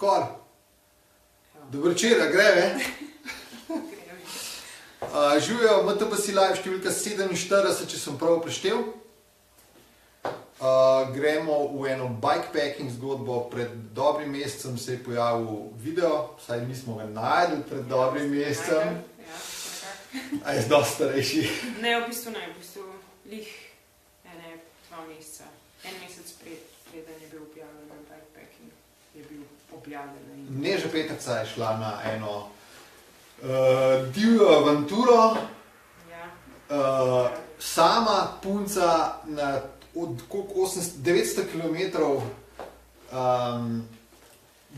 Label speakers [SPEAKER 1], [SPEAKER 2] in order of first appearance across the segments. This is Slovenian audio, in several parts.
[SPEAKER 1] Skoraj. Dober večer, greve. Živijo MTBC Live številka 47, če sem prav preštel. Gremo v eno bikepacking zgodbo. Pred dobrim mesecem se je pojavil video, vsaj mi smo ga najdli pred dobrim mesecem. A je dosti starejši?
[SPEAKER 2] Ne, v bistvu ne, v bistvu lih 2 meseca. En mesec preden je bil objavljen na bikepacking, je bil objavljen.
[SPEAKER 1] Neža Petrca je šla na eno divjo avanturo. Sama punca na od 900 km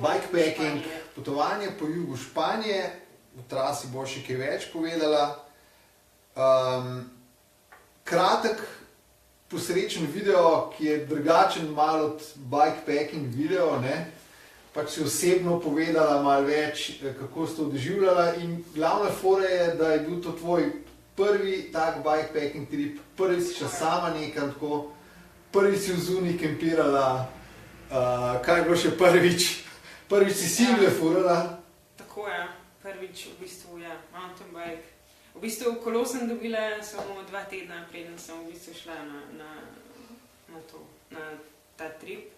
[SPEAKER 1] bikepacking, potovanje po jugu Španije, v trasi bo še kaj več povedala. Kratek, posrečen video, ki je drugačen malo od bikepacking video, ne? Pač si osebno povedala malo več, kako si to doživljala, in glavna fora je, da je bil to tvoj prvi tak bikepacking trip, prvi si še sama nekam tako, prvi si v zunaj kempirala, kaj je bilo še prvič? Prvič si single furala?
[SPEAKER 2] Tako je, prvič v bistvu, ja, mountain bike. V bistvu kolo sem dobila samo 2 tedna, preden sem v bistvu šla na ta trip.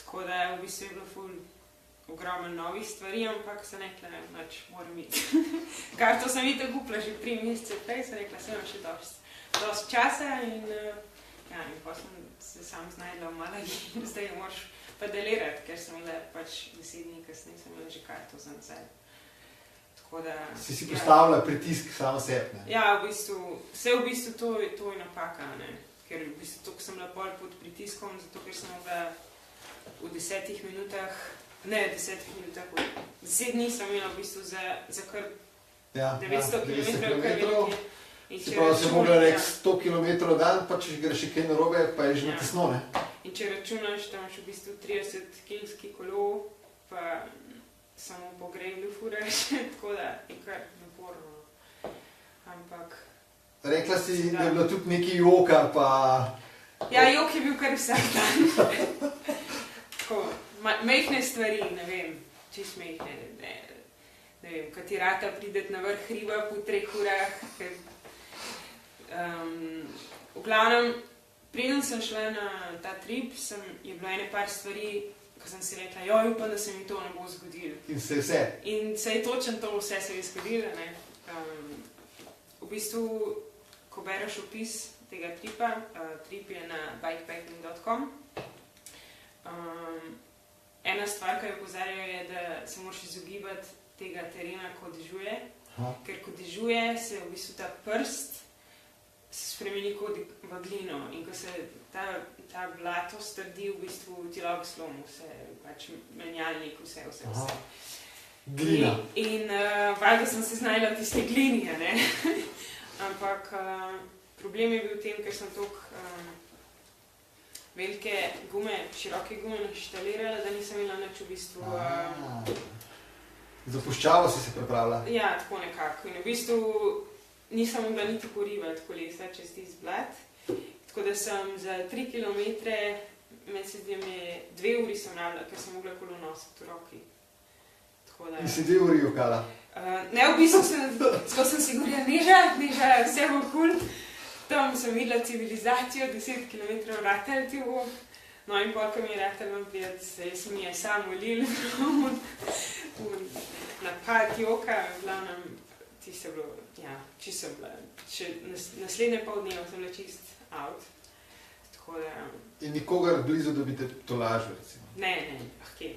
[SPEAKER 2] Tako da v bistvu je bilo ful ogromno novih stvari, ampak sem rekla, nič, moram iti. Karto sem itak kupila že 3 mesece prej, sem rekla, sem še dosti časa in pa sem se sam znajdla v Malagi in zdaj moraš pedelirati, ker sem imela pač 10 dni kasneje, sem imela že karto za nazaj.
[SPEAKER 1] Si postavila pritisk samo sebi, ne?
[SPEAKER 2] Ja, v bistvu to je napaka, ne? Ker v bistvu to, ko sem bila pol pod pritiskom, zato ker sem mogla v 10 minutah, 10 dni sem imela v bistvu za kar 900 km.
[SPEAKER 1] Se pravi, si mogla reči 100 km dan, pa če greš še kaj narobe, pa je že na tesno, ne?
[SPEAKER 2] In če računaš, da imaš v bistvu 30 kilski kolo, pa samo po grejlju furaš, tako da je kar naporno. Ampak...
[SPEAKER 1] Rekla si, da je bilo tudi nekaj joka, pa...
[SPEAKER 2] Ja, jok je bil kar vsak dan. Tako, mehne stvari, ne vem, čist mehne, ne vem, kad ti rata prideti na vrh hriba po 3 urah, ker... V glavnem, preden sem šla na ta trip, je bilo ene par stvari, ko sem si rekla, joj, upam, da se mi to ne bo zgodilo.
[SPEAKER 1] In se je vse?
[SPEAKER 2] In se je točno to vse se je zgodilo, ne. V bistvu, ko bereš opis tega tripa, trip je na bikepacking.com, ena stvar, ki jo opozarjajo, je, da se moraš izogibati tega terena, ko dežuje, ker ko dežuje, se v bistvu ta prst spremeni kot v glino in ko se ta blato strdi, v bistvu ti lahko slomi vse, pač menjalnik, vse.
[SPEAKER 1] Glina.
[SPEAKER 2] In valjda sem se znajla v tiste glini, ne? Ampak problem je bil v tem, ker sem toliko velike gume, široke gume inštalirala, da nisem imela nič v bistvu...
[SPEAKER 1] Za puščavo si se pripravila?
[SPEAKER 2] Ja, tako nekako. In v bistvu nisem mogla niti porivati kolesa čez tisti blat. Tako da sem za 3 kilometre, med sedmi 2 uri sem rabila, ker sem mogla kolo nositi v roki.
[SPEAKER 1] In si 2 uri jokala?
[SPEAKER 2] Ne, v bistvu sem si govorila, Neža, vse bo kul. Tam sem videla civilizacijo, 10 kilometrov ratel ti bo. No in pol, ko mi je ratel vam prijeti, se mi je sam ulil napad joka, v glavnem, tisto je bilo, ja, čisto sem bila, naslednje pol dneva sem bila čist out, tako da...
[SPEAKER 1] In nikogar blizu, da bi te tolažil, recimo?
[SPEAKER 2] Ne, kje.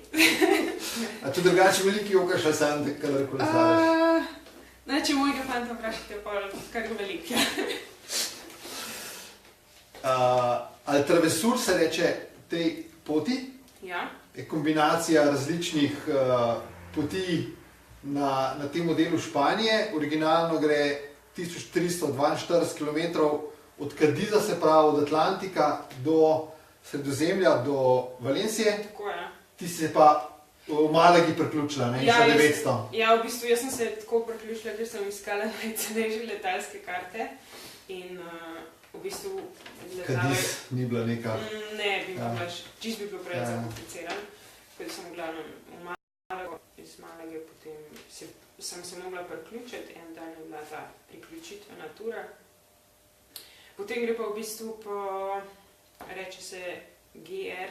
[SPEAKER 1] A tu drugače veliki jokaš, ali sam kadar kolesaraš?
[SPEAKER 2] Ne, če mojega fanta vprašate, pol kar velik, ja.
[SPEAKER 1] Ali travesur se reče tej poti?
[SPEAKER 2] Ja.
[SPEAKER 1] Je kombinacija različnih poti na tem modelu Španije. Originalno gre 1342 km od Cadiza, se pravi od Atlantika do Sredozemlja, do Valencije.
[SPEAKER 2] Tako je.
[SPEAKER 1] Ti si se pa v Malagi priključila, ne? Še 900.
[SPEAKER 2] Ja, v bistvu jaz sem se tako priključila, ker sem iskala najcenejše letalske karte in v bistvu
[SPEAKER 1] Cadiz ni bila neka...
[SPEAKER 2] Ne, bi bila, čist bi bilo preveč zakompliciran, ker sem v glavnem čisto malega, potem sem se mogla priključiti, en dan je bila ta priključitvena tura. Potem gre pa v bistvu po, reče se GR.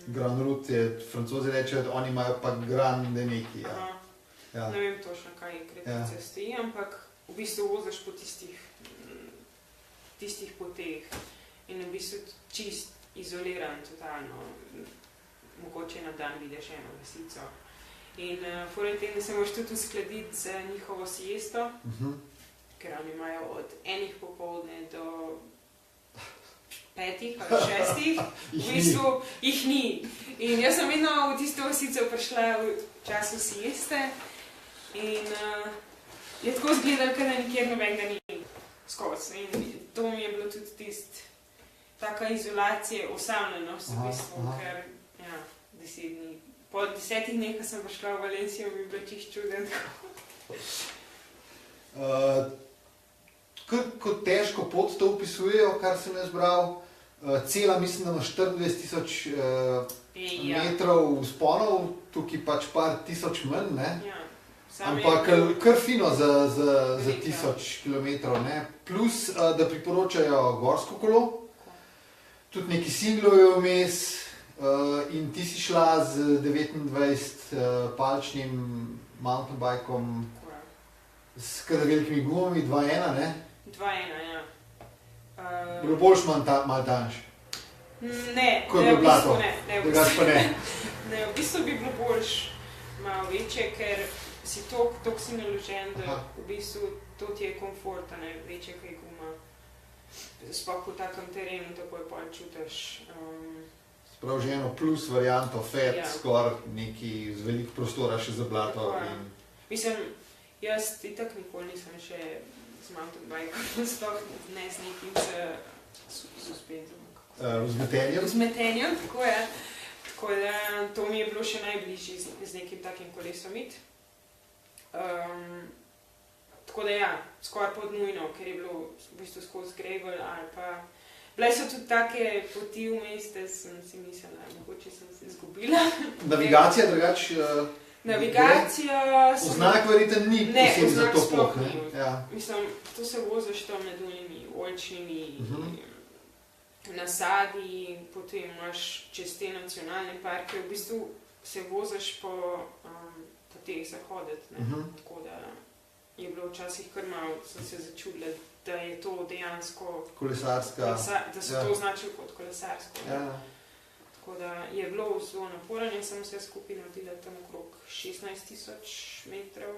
[SPEAKER 1] Grand Route je, Francozi rečejo, da oni imajo pa Grande neki. Ja.
[SPEAKER 2] Ne vem točno, kaj kratice stoji, ampak v bistvu voziš po tistih poteh in v bistvu čist izoliran, totalno. Mogoče na dan vidiš eno vasico. In fora tem, da se moraš tudi uskladiti z njihovo siesto, ker oni imajo od 1 popoldne do 5 ali 6, v bistvu jih ni. In jaz sem vedno v tisto vasico prišla v času sieste in je tako zgledal, da nikjer nobenega ni skozi. In to mi je bilo tudi taka izolacija, osamljenost v bistvu, ker 10 dni. Po 10 dneh, ko sem prišla v Valencijo, mi je bilo čisto čuden.
[SPEAKER 1] Kot težko pot to opisujejo, kar sem jaz bral. Cela, mislim, da ima 24 000 metrov vzponov, tukaj pač par tisoč manj, ne? Ampak kar fino za 1000 kilometrov, ne? Plus, da priporočajo gorsko kolo, tudi neki singlovi vmes, in ti si šla z 29-palčnim mountainbikom s kar velikimi gumami, 2.1, ne?
[SPEAKER 2] 2.1, ja.
[SPEAKER 1] Bilo boljš malo tanjši?
[SPEAKER 2] Ne,
[SPEAKER 1] v bistvu
[SPEAKER 2] ne. Ne, v bistvu bi bilo boljš malo večje, ker si toliko si naložen, da v bistvu to ti je komfort, ne, večje kaj guma. Sploh v takem terenu, tako je pol čutiš.
[SPEAKER 1] Sprav že eno plus varianto, fat, skoraj neki z veliko prostora še za blato.
[SPEAKER 2] Mislim, jaz itak nikoli nisem še z mountainbikom, sploh ne z nekim suspenzom.
[SPEAKER 1] Vzmetenjem?
[SPEAKER 2] Vzmetenjem, tako je. Tako da to mi je bilo še najbližje z nekim takim kolesom iti. Tako da ja, skoraj podnujno, ker je bilo v bistvu skozi gravel ali pa... Bile so tudi take poti vmes, da sem si mislila, mogoče sem se izgubila.
[SPEAKER 1] Navigacija drugač?
[SPEAKER 2] Navigacija...
[SPEAKER 1] Oznak verjetno ni posebno za to pot, ne?
[SPEAKER 2] Mislim, to se voziš tam med unimi oljčnimi nasadi, potem imaš čez te nacionalne parke, v bistvu se voziš po teh zahoditi, ne? Tako da je bilo včasih kar malo, sem se začudila, da je to dejansko...
[SPEAKER 1] Kolesarska.
[SPEAKER 2] Da se to označil kot kolesarsko. Tako da je bilo zelo naporanje, sem vse skupaj naredila tam okrog 16 000 metrov.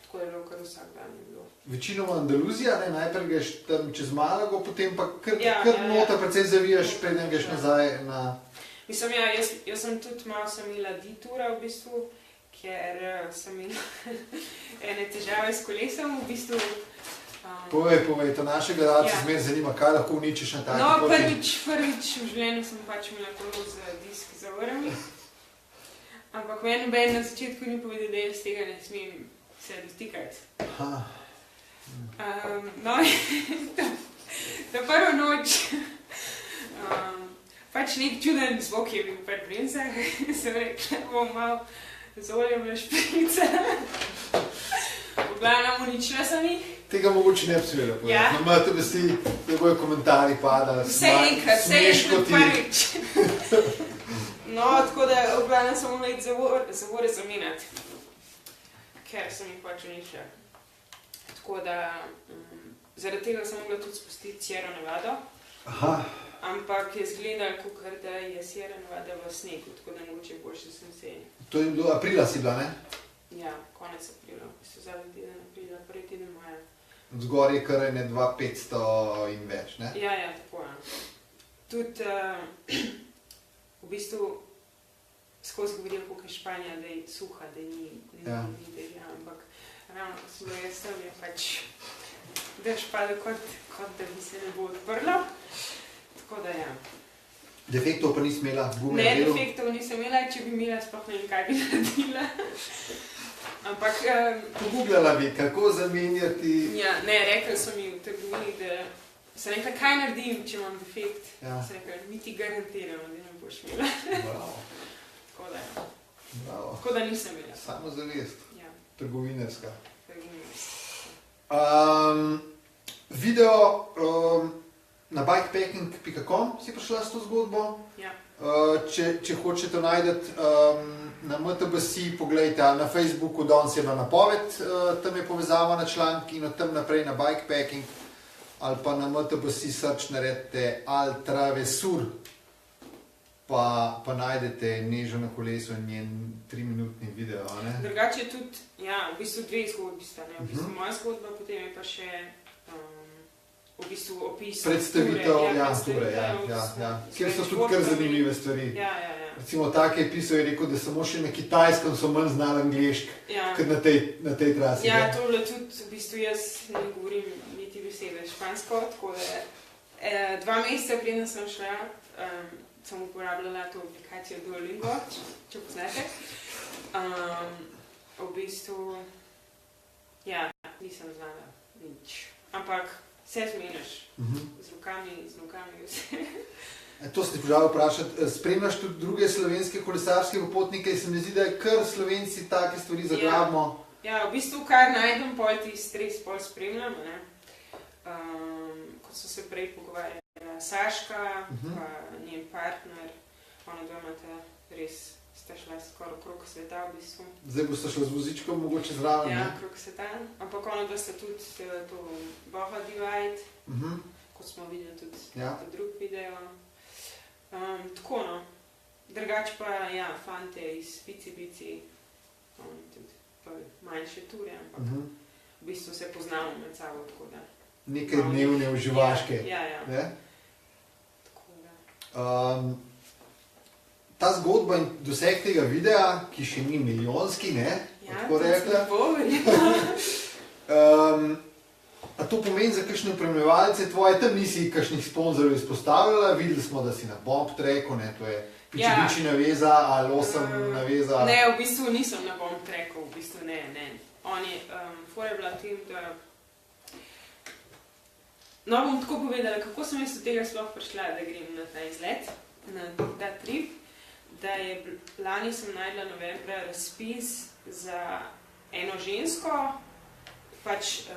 [SPEAKER 2] Tako da je bilo kar vsak dan je bilo.
[SPEAKER 1] Večinoma Andaluzija, ne? Najprej greš tam čez Malago, potem pa kar noter precej zavijaš, preden greš nazaj na...
[SPEAKER 2] Mislim, jaz sem tudi malo imela ditura v bistvu, ker sem imela ene težave s kolesom, v bistvu...
[SPEAKER 1] Povej, to naše gledalce zmeraj zanima, kaj lahko uničiš na taki poti.
[SPEAKER 2] Prvič v življenju sem pač imela kolo z disk za vrami, ampak meni noben na začetku ni povedal, da jaz tega ne smem se dotikati. No, ta prvo noč, pač nek čuden zvok je bil pred princah, sem rekla, bom malo z oljem na šprica. V glavnem uničila sem jih.
[SPEAKER 1] Tega mogoče ne bi smela povedati. No, imate vesti, da bojo komentarji padali.
[SPEAKER 2] Vse enkrat prvič. No, tako da v glavnem sem mogla iti zavore zamenjati, ker sem jih pač uničila. Tako da, zaradi tega sem mogla tudi spustiti Sierra Nevada. Ampak je izgledalo, kakor da je Sierra Nevada v snegu, tako da mogoče boljše sem se.
[SPEAKER 1] To je bilo aprila si bila, ne?
[SPEAKER 2] Ja, konec aprila. So zadnji teden aprila, prvi teden maja.
[SPEAKER 1] Zgor je kar ene 2500 in več, ne?
[SPEAKER 2] Ja, tako je. Tudi v bistvu skozi govorijo, koliko je Španija, da je suha, da ni dežja, ampak ravno ko sem bila jaz tam, je pač dež padel kot da bi se ne bo odprlo. Tako da ja.
[SPEAKER 1] Defektov pa nisi imela?
[SPEAKER 2] Ne, defektov nisem imela, če bi imela, sploh ne vem, kaj bi naredila. Ampak...
[SPEAKER 1] Pogooglala bi, kako zamenjati...
[SPEAKER 2] Ja, ne, rekli so mi v trgovini, da sem rekla, kaj naredim, če imam defekt. Sem rekla, mi ti garantiramo, da ne boš imela. Tako da ja.
[SPEAKER 1] Bravo.
[SPEAKER 2] Tako da nisem imela.
[SPEAKER 1] Samozavest.
[SPEAKER 2] Ja.
[SPEAKER 1] Trgovinarska.
[SPEAKER 2] Trgovinarska.
[SPEAKER 1] Video na bikepacking.com si prišla s to zgodbo.
[SPEAKER 2] Ja.
[SPEAKER 1] Če hočete najdete na MTBC, pogledajte ali na Facebooku, danes je bila napoved, tam je povezava na članek in od tam naprej na bikepacking, ali pa na MTBC search naredite Altravesur, pa najdete Nežo na kolesu in njen 3-minutni video. Ne?
[SPEAKER 2] Drugače je tudi, ja, v bistvu dve zgodbi sta, ne? V bistvu moja zgodba, potem je pa še v bistvu opis.
[SPEAKER 1] Predstavitev, kjer so tudi kar zanimive stvari.
[SPEAKER 2] Ja.
[SPEAKER 1] Recimo take pisal je rekel, da samo še na Kitajskem so manj znali angliški, kot na tej trasi.
[SPEAKER 2] Ja, to je bilo tudi, v bistvu jaz ne govorim niti besede špansko, tako da 2 meseca preden sem šla, sem uporabljala to aplikacijo Duolingo, če poznate. V bistvu, ja, nisem znala nič, ampak vse zmeniš, z rokami vse.
[SPEAKER 1] To se ti požal vprašati, spremljaš tudi druge slovenske kolesarske popotnike in se mi zdi, da je kar Slovenci take stvari zagrabimo.
[SPEAKER 2] Ja, v bistvu kar najdem pol ti stres pol spremljam, ne. Kot so se prej pogovarjali, Saška, pa njen partner, ona dva imata res, sta šla skoraj okrog sveta v bistvu.
[SPEAKER 1] Zdaj boste šla z vozičkom mogoče zraven,
[SPEAKER 2] ja, okrog sveta, ampak ona dva sta tudi to Baja Divide, kot smo videli tudi v drug video. Tako no, drugače pa ja, fante iz Bici, tudi manjše ture, ampak v bistvu se poznamo med sabo, tako da.
[SPEAKER 1] Nekaj dnevne uživaške.
[SPEAKER 2] Ja. Tako da. Ta zgodba in doseg tega videa, ki še ni milijonski, ne? Ja,
[SPEAKER 1] tako rekla. A to pomeni za kakšne opremljevalce tvoje, tam nisi kakšnih sponzorjev izpostavljala, videli smo, da si na bomb tracku, ne, to je piči naveza ali 8 naveza.
[SPEAKER 2] Ne, v bistvu nisem na bomb tracku, v bistvu ne. Fora je bila tem, da... No, bom tako povedala, kako sem jaz od tega sploh prišla, da grem na ta izlet, na ta trip, da je lani sem najdla novembra razpis za eno žensko, pač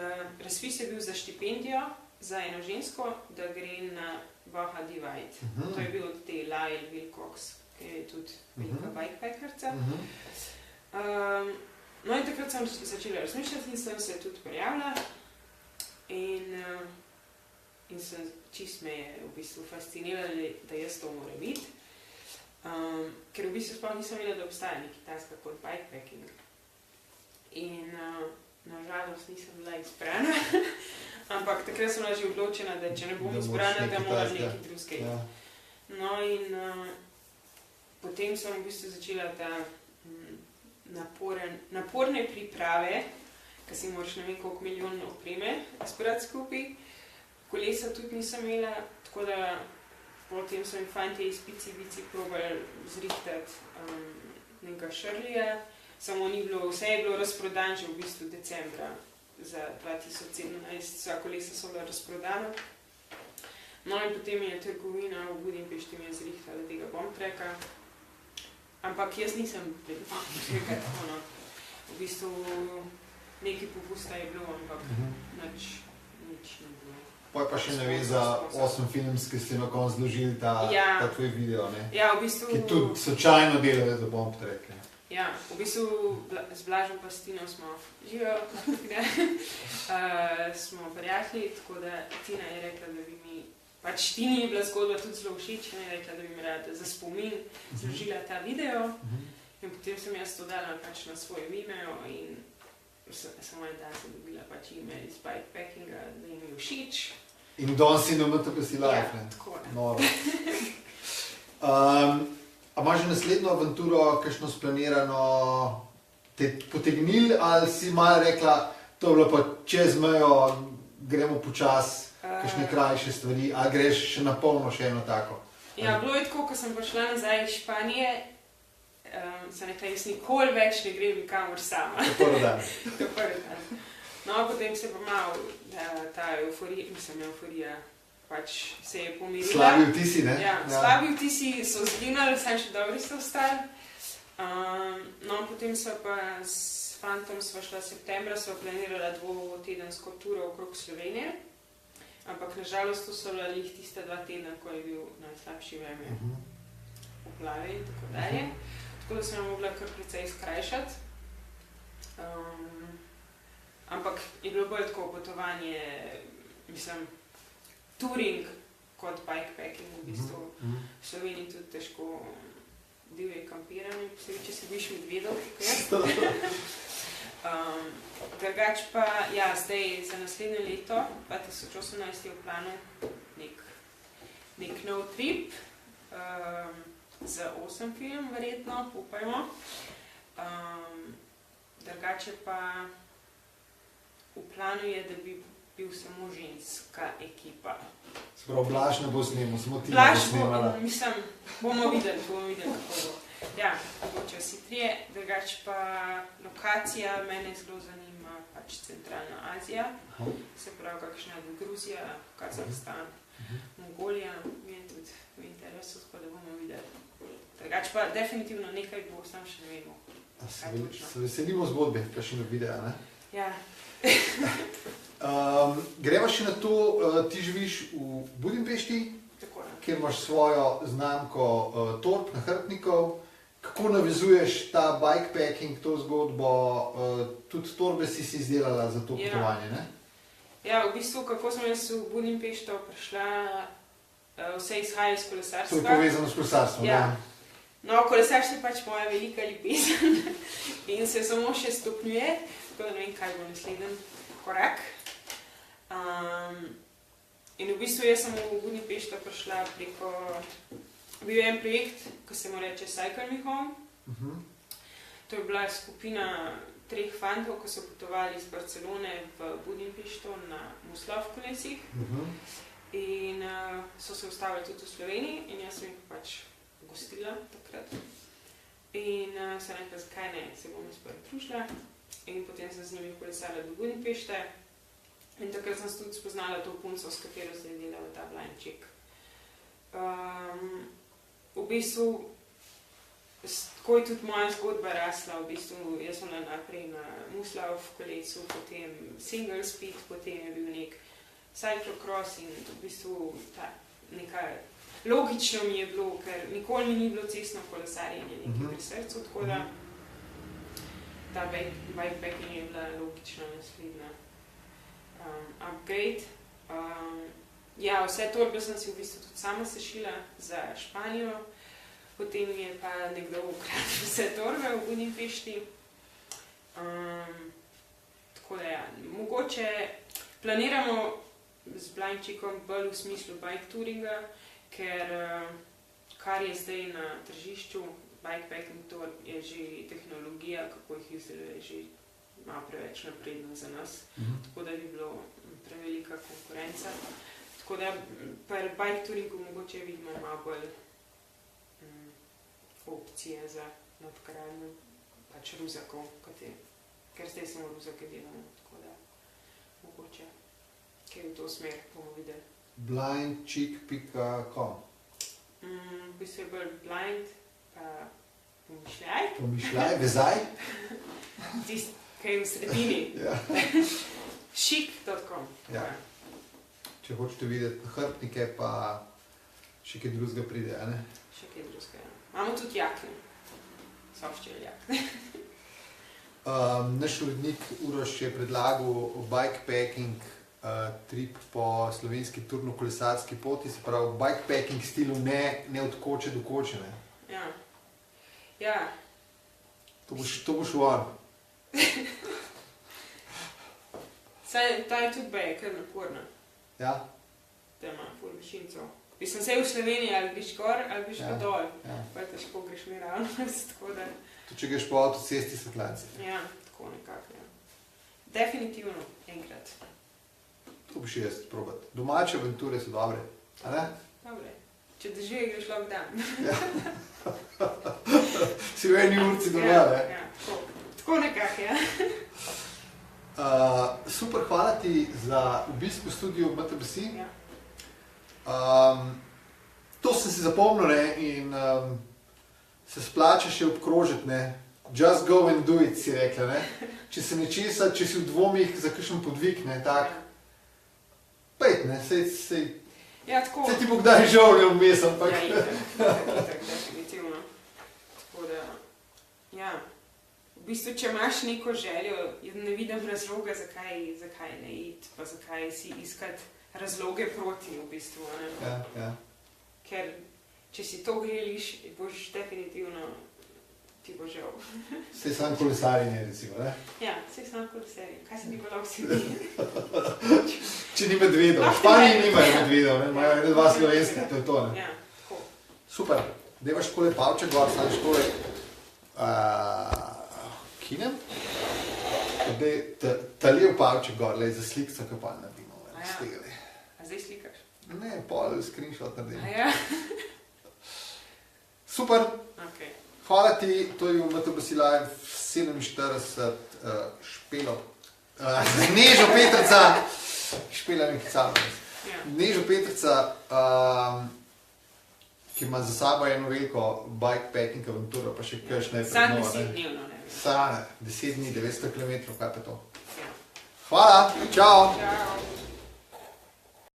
[SPEAKER 2] razpis je bil za štipendijo za eno žensko, da gre na Baja Divide. To je bil od te Lyle Wilcox, ki je tudi velika bikepackerca. No in takrat sem začela razmišljati in sem se tudi prijavila in sem čist me je v bistvu fascinirala, da jaz to moram iti. Ker v bistvu sploh nisem vedela, da obstaja neki taska kot bikepacking. In nažalost nisem bila izbrana, ampak takrat sem bila že odločena, da če ne bom izbrana, da moram nekaj drugega. Ja. No in potem sem v bistvu začela ta naporne priprave, ker si moraš ne vem koliko milijon opreme zbrati skupaj. Kolesa tudi nisem imela, tako da potem so mi fantje iz Bici probali zrihtati nekega Shirleyja. Samo ni bilo, vse je bilo razprodan že v bistvu decembra za 2017, vsa kolesa so bila razprodana. No in potem je trgovina v Budimpešti mi je zrihtala tega bomb tracka, ampak jaz nisem vedela bomb tracka, tako no. V bistvu nekaj popusta je bilo, ampak nič ni bilo.
[SPEAKER 1] Poj pa še naveza 8 films, ki ste na koncu zložili ta tvoj video, ne?
[SPEAKER 2] Ja, v bistvu...
[SPEAKER 1] Ki tudi slučajno delajo za bomb track, ne?
[SPEAKER 2] Ja, v bistvu z Blažom pa s Tino smo smo prijatelji, tako da Tina je rekla, da bi mi, pač Tini je bila zgodba tudi zelo všeč, je rekla, da bi mi rada za spomin zložila ta video in potem sem jaz to dala pač na svoj Vimeo in samo en dan sem dobila pač email iz bikepackinga, da jim je všeč.
[SPEAKER 1] In danes si na MTBC live, ne?
[SPEAKER 2] Ja, tako ne.
[SPEAKER 1] Noro. A imaš že naslednjo avanturo, kakšno splanirano, te potegnili ali si malo rekla, to je bilo pa čez mejo, gremo počas, kakšne krajše stvari, ali greš še na polno še eno tako?
[SPEAKER 2] Ja, bilo je tako, ko sem prišla nazaj iz Španije, sem rekla, jaz nikoli več ne grem nikamor sama.
[SPEAKER 1] To prvi dan.
[SPEAKER 2] No, potem se pa malo ta euforija, pač se je pomirila.
[SPEAKER 1] Slabi vtisi, ne?
[SPEAKER 2] Ja, slabi vtisi so zginali, sem še dobri so ostali. potem sva pa s fantom sva šla septembra, sva planirala 2-tedensko turo okrog Slovenije. Ampak nažalost to so bila tista 2 tedna, ko je bil najslabši vreme. Poplave in tako dalje. Tako da sem jo mogla kar precej skrajšati. Ampak je bilo bolj tako potovanje, mislim, touring kot bikepacking v bistvu. V Sloveniji tudi težko divje kampiranje, posebej, če se bojiš medvedov, kako je. Drugač pa, ja, zdaj za naslednje leto, 2018 je v planu nek nov trip, za 8 film verjetno, upajmo. Drugače pa v planu je, da bi bil samo ženska ekipa.
[SPEAKER 1] Se pravi, Blaž ne bo snemal, samo ti ne bo snemala.
[SPEAKER 2] Mislim, bomo videli, kako bo. Ja, mogoče vsi 3. Drugač pa lokacija, mene zelo zanima pač Centralna Azija. Se pravi, kakšna je Gruzija, Kazahstan, Mongolija, mi je tudi v interesu, tako da bomo videli. Drugač pa definitivno nekaj bo, sam še ne vemo.
[SPEAKER 1] Se veselimo zgodbe, kakšnega videa, ne?
[SPEAKER 2] Ja.
[SPEAKER 1] Greva še na to, ti živiš v Budimpešti, kjer imaš svojo znamko torb, nahrbtnikov. Kako navezuješ ta bikepacking, to zgodbo, tudi torbe si izdelala za to potovanje, ne?
[SPEAKER 2] Ja, v bistvu, kako sem jaz v Budimpešto prišla, vse izhaja iz kolesarstva.
[SPEAKER 1] To je povezano s kolesarstvom,
[SPEAKER 2] ja. No, kolesarstvo je pač moja velika ljubezen in se samo še stopnjuje, tako da ne vem, kaj bo naslednji korak. In v bistvu jaz sem v Budimpešto prišla preko, bil je en projekt, ki se mu reče Cycle Me Home. To je bila skupina 3 fantov, ki so potovali iz Barcelone v Budimpešto na Muslov kolesih. In so se ustavili tudi v Sloveniji in jaz sem jih pač gostila takrat. In sem rekla, zakaj ne, se bom jaz pridružila. In potem sem z njimi kolesala do Budimpešte. In takrat sem tudi spoznala to punco, s katero zdaj delala ta blind check. V bistvu, tako je tudi moja zgodba rasla. V bistvu, jaz sem najprej na Muslov kolesu, potem single speed, potem je bil nek cyclocross in v bistvu ta neka logično mi je bilo, ker nikoli mi ni bilo cestno kolesarjenje nekaj pri srcu, tako da ta bikepacking je bila logična naslednja upgrade. Ja, vse torbe sem si v bistvu tudi sama sešila za Španijo, potem mi je pa nekdo ukradil vse torbe v Budimpešti. Tako da ja, mogoče planiramo z blind checkom bolj v smislu bike touringa, ker kar je zdaj na tržišču bikepacking torb je že tehnologija, kako jih izdeluje, že malo preveč napredna za nas, tako da bi bilo prevelika konkurenca. Tako da pri bike touringu mogoče vidimo malo bolj opcije za nadgradnjo pač ruzakov, ker zdaj samo ruzake delamo, tako da mogoče kaj v to smer bomo videli.
[SPEAKER 1] blindchick.com
[SPEAKER 2] V bistvu je bolj blind, pa pomišljaj.
[SPEAKER 1] Pomišljaj, vezaj.
[SPEAKER 2] Tist, kaj je v sredini. Chic.com.
[SPEAKER 1] Ja. Če hočete videti nahrbtnike, pa še kaj drugega pride, a ne?
[SPEAKER 2] Še kaj drugega, ja. Imamo tudi jakne. Softshell jakne.
[SPEAKER 1] Naš urednik Uroš je predlagal bikepacking trip po slovenski turno-kolesarski poti, se pravi bikepacking stilu ne od koče do koče, ne?
[SPEAKER 2] Ja. Ja.
[SPEAKER 1] To boš var.
[SPEAKER 2] Saj, ta je tudi baje, kar naporna.
[SPEAKER 1] Ja?
[SPEAKER 2] Da ima ful višincev. Mislim, sej v Sloveniji ali greš gor, ali greš pa dol. Pa je težko greš mi ravnost, tako da...
[SPEAKER 1] To, če greš po avtocesti Svetlanci.
[SPEAKER 2] Ja, tako nekako, ja. Definitivno, enkrat.
[SPEAKER 1] To bi še jaz probat. Domače aventure so dobre, a ne?
[SPEAKER 2] Dobre. Če držuje, greš lahko dan.
[SPEAKER 1] Si v eni urci doma, ne?
[SPEAKER 2] Ja, tako nekako, ja.
[SPEAKER 1] Super, hvala ti za obisk v studiu MTBC.
[SPEAKER 2] Ja.
[SPEAKER 1] To sem si zapomnil, ne, in se splača še obkrožiti, ne, just go and do it, si rekla, ne? Če se nečesa, če si v dvomih za kakšen podvig, ne, tak, pejt, ne, sej
[SPEAKER 2] Ja, tako.
[SPEAKER 1] ti bo kdaj žal, ne vmes, ampak.
[SPEAKER 2] Ja, itak, definitivno. Tako da, ja, v bistvu, če imaš neko željo, ne vidim razloga, zakaj ne iti, pa zakaj si iskati razloge proti, v bistvu, ne.
[SPEAKER 1] Ja.
[SPEAKER 2] Ker, če si to greliš, boš definitivno, ti bo žal.
[SPEAKER 1] Sej sam kolesarjenje, recimo, ne?
[SPEAKER 2] Ja, sej sam kolesarjenje. Kaj se mi bo lahko vsi?
[SPEAKER 1] Če ni medvedov, v Španiji nimajo medvedov, ne, imajo ene dva slovenske, to je to, ne.
[SPEAKER 2] Ja, tako.
[SPEAKER 1] Super, devaš takole pavček gor, staneš takole, kinem? Taljev pavček gor, lej, za slikca, kaj pa naredimo,
[SPEAKER 2] A ja.
[SPEAKER 1] z tega, ne.
[SPEAKER 2] A zdaj slikaš?
[SPEAKER 1] Ne, pol screenshot naredim.
[SPEAKER 2] A ja?
[SPEAKER 1] Super,
[SPEAKER 2] Ok.
[SPEAKER 1] hvala ti, to je bil MTBC Live 47 Špelo. Nežo Petrica, Špela mi kicalo.
[SPEAKER 2] Ja.
[SPEAKER 1] Nežo Petrica, ki ima za sabo eno veliko bikepacking avanturo, pa še kakšne
[SPEAKER 2] Sam
[SPEAKER 1] prednova,
[SPEAKER 2] 10 dnevno, ne vem.
[SPEAKER 1] Sam 10 dni, 900 km, kaj pa to.
[SPEAKER 2] Ja.
[SPEAKER 1] Hvala, čau!
[SPEAKER 2] Čau.